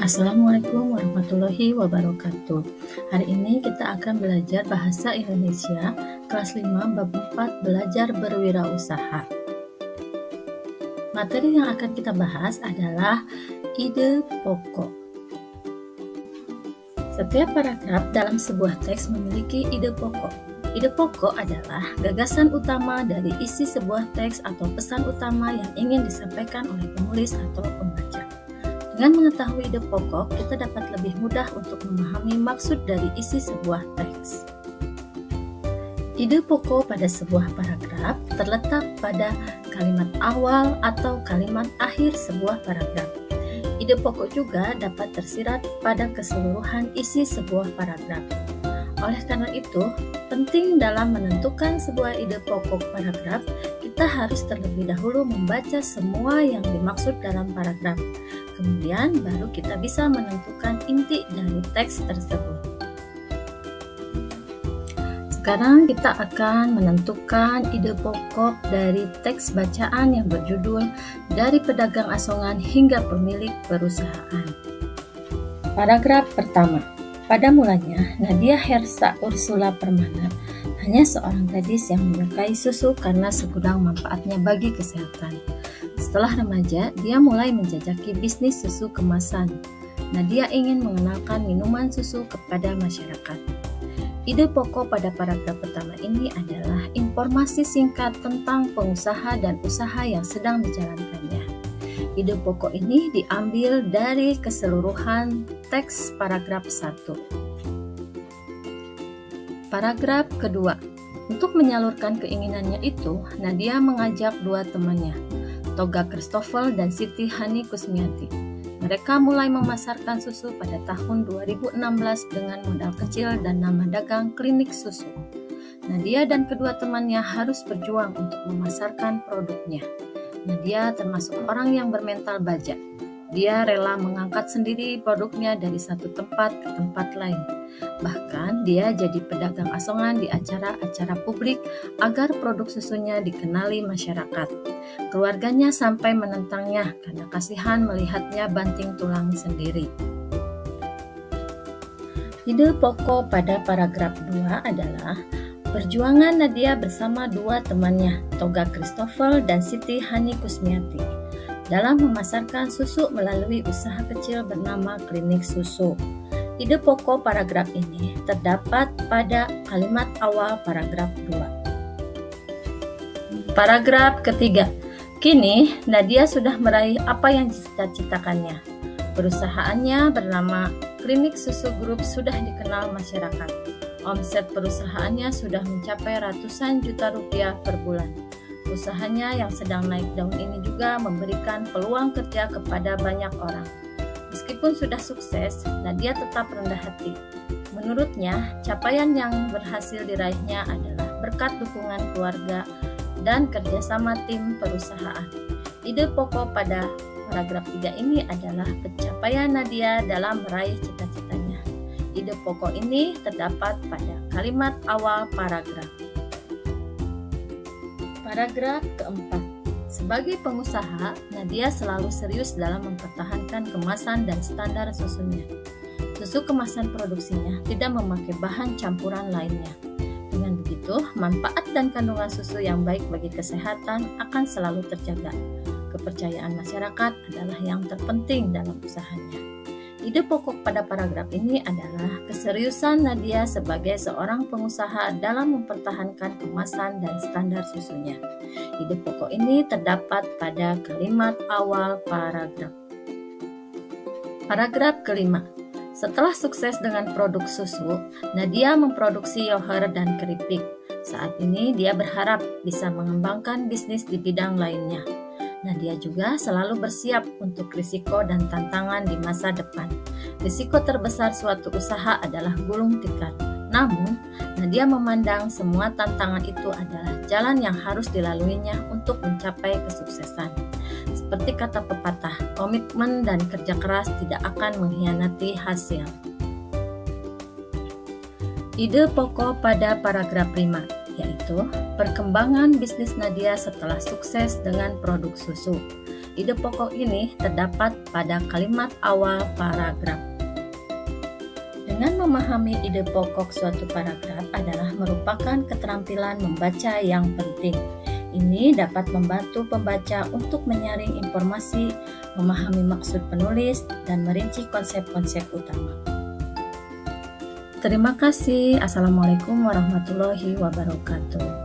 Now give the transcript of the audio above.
Assalamualaikum warahmatullahi wabarakatuh. Hari ini kita akan belajar Bahasa Indonesia kelas 5 bab 4 belajar berwirausaha. Materi yang akan kita bahas adalah ide pokok. Setiap paragraf dalam sebuah teks memiliki ide pokok. Ide pokok adalah gagasan utama dari isi sebuah teks atau pesan utama yang ingin disampaikan oleh penulis atau pembaca. Dengan mengetahui ide pokok, kita dapat lebih mudah untuk memahami maksud dari isi sebuah teks. Ide pokok pada sebuah paragraf terletak pada kalimat awal atau kalimat akhir sebuah paragraf. Ide pokok juga dapat tersirat pada keseluruhan isi sebuah paragraf. Oleh karena itu, penting dalam menentukan sebuah ide pokok paragraf, kita harus terlebih dahulu membaca semua yang dimaksud dalam paragraf. Kemudian baru kita bisa menentukan inti dari teks tersebut. Sekarang kita akan menentukan ide pokok dari teks bacaan yang berjudul Dari Pedagang Asongan Hingga Pemilik Perusahaan. Paragraf pertama. Pada mulanya, Nadia Hersa Ursula Permana hanya seorang gadis yang menyukai susu karena segudang manfaatnya bagi kesehatan. Setelah remaja, dia mulai menjajaki bisnis susu kemasan. Nadia ingin mengenalkan minuman susu kepada masyarakat. Ide pokok pada paragraf pertama ini adalah informasi singkat tentang pengusaha dan usaha yang sedang dijalankannya. Ide pokok ini diambil dari keseluruhan teks paragraf 1. Paragraf kedua. Untuk menyalurkan keinginannya itu, Nadia mengajak dua temannya, Toga Christoffel dan Siti Hani Kusmiati. Mereka mulai memasarkan susu pada tahun 2016 dengan modal kecil dan nama dagang Klinik Susu. Nadia dan kedua temannya harus berjuang untuk memasarkan produknya. Nadia termasuk orang yang bermental baja. Dia rela mengangkat sendiri produknya dari satu tempat ke tempat lain. Bahkan dia jadi pedagang asongan di acara-acara publik agar produk susunya dikenali masyarakat. Keluarganya sampai menentangnya karena kasihan melihatnya banting tulang sendiri. Ide pokok pada paragraf 2 adalah perjuangan Nadia bersama dua temannya, Toga Christoffel dan Siti Hani Kusmiati, dalam memasarkan susu melalui usaha kecil bernama Klinik Susu. Ide pokok paragraf ini terdapat pada kalimat awal paragraf 2. Paragraf ketiga. Kini, Nadia sudah meraih apa yang dicita-citakannya. Perusahaannya bernama Klinik Susu Group sudah dikenal masyarakat. Omset perusahaannya sudah mencapai ratusan juta rupiah per bulan. Usahanya yang sedang naik daun ini juga memberikan peluang kerja kepada banyak orang. Meskipun sudah sukses, Nadia tetap rendah hati. Menurutnya, capaian yang berhasil diraihnya adalah berkat dukungan keluarga dan kerjasama tim perusahaan. Ide pokok pada paragraf 3 ini adalah pencapaian Nadia dalam meraih cita-citanya. Ide pokok ini terdapat pada kalimat awal paragraf. Paragraf keempat. Sebagai pengusaha, Nadia selalu serius dalam mempertahankan kemasan dan standar susunya. Susu kemasan produksinya tidak memakai bahan campuran lainnya. Dengan begitu, manfaat dan kandungan susu yang baik bagi kesehatan akan selalu terjaga. Kepercayaan masyarakat adalah yang terpenting dalam usahanya. Ide pokok pada paragraf ini adalah keseriusan Nadia sebagai seorang pengusaha dalam mempertahankan kemasan dan standar susunya. Ide pokok ini terdapat pada kalimat awal paragraf. Paragraf kelima. Setelah sukses dengan produk susu, Nadia memproduksi yoghurt dan keripik. Saat ini dia berharap bisa mengembangkan bisnis di bidang lainnya. Nadia juga selalu bersiap untuk risiko dan tantangan di masa depan. Risiko terbesar suatu usaha adalah gulung tikar. Namun, Nadia memandang semua tantangan itu adalah jalan yang harus dilaluinya untuk mencapai kesuksesan. Seperti kata pepatah, komitmen dan kerja keras tidak akan mengkhianati hasil. Ide pokok pada paragraf 5, yaitu perkembangan bisnis Nadia setelah sukses dengan produk susu. Ide pokok ini terdapat pada kalimat awal paragraf. Dengan memahami ide pokok suatu paragraf adalah merupakan keterampilan membaca yang penting. Ini dapat membantu pembaca untuk menyaring informasi, memahami maksud penulis, dan merinci konsep-konsep utama. Terima kasih. Assalamualaikum warahmatullahi wabarakatuh.